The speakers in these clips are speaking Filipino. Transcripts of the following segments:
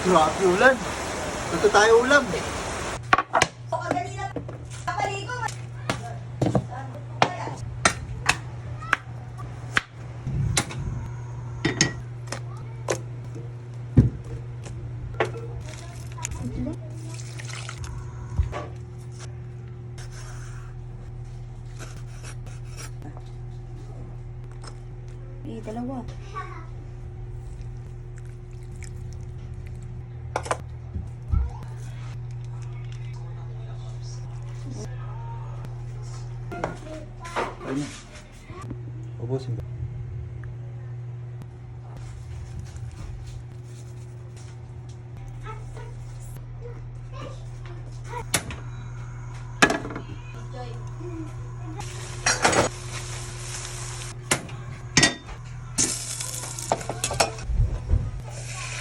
Grabe ulan. Ito tayo ulam. Dalawa. Ubusin ba?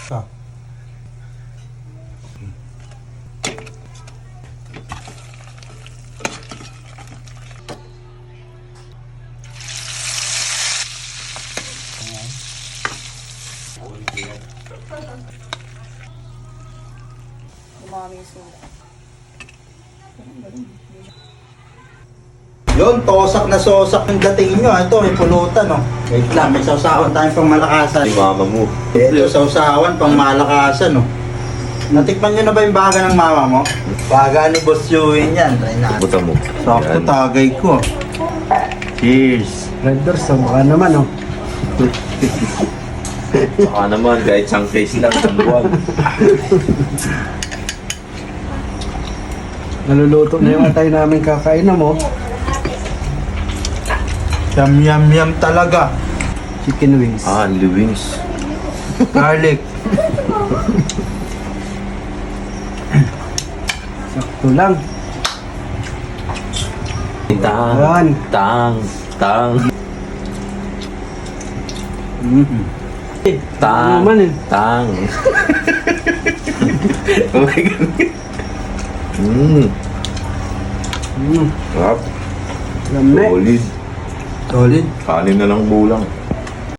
Ah. Dumami yung sulat. Yun, tosak na sosak yung dating nyo. Ito, may pulutan, no? Wait lang, may sausawan tayong pang malakasan. Si mama mo. Ito, sausawan pang malakasan, no? Natikman nyo na ba yung baga ng mama mo? Baga ni Boss Yuen yan. Try natin. Buta mo. Sakto Yan. tagay ko. Cheers. Red Doors, baka naman, oh. Baka naman, kahit isang case lang, isang buwan. Naluluto na yung atay namin kakain mo. Yum, yum, yum talaga. Chicken wings. Only wings. Garlic. Sakto lang. Tang, Yan. tang, tang, Mm-hmm. tang, naman eh. tang. Oh my God. Mm. Sarap. Lame. Solid. Solid. Kanin na lang bulang.